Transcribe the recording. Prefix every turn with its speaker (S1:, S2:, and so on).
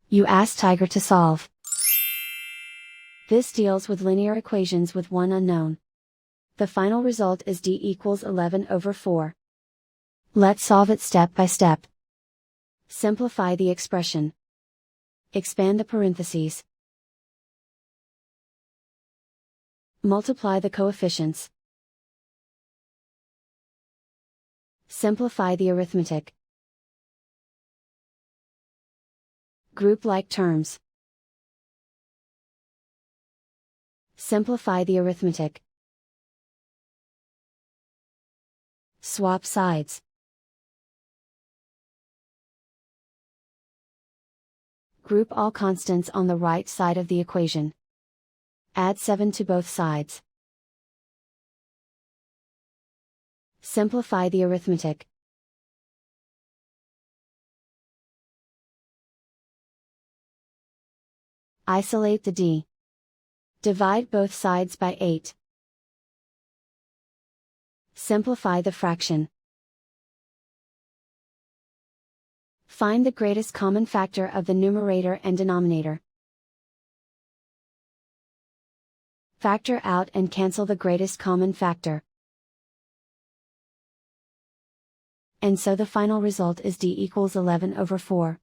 S1: You ask Tiger to solve. This deals with linear equations with one unknown. The final result is d equals 11 over 4. Let's solve it step by step. Simplify the expression. Expand the parentheses. Multiply the coefficients. Simplify the arithmetic. Group like terms. Simplify the arithmetic. Swap sides. Group all constants on the right side of the equation. Add 7 to both sides. Simplify the arithmetic. Isolate the d. Divide both sides by 8. Simplify the fraction. Find the greatest common factor of the numerator and denominator. Factor out and cancel the greatest common factor. And so the final result is d equals 11 over 4.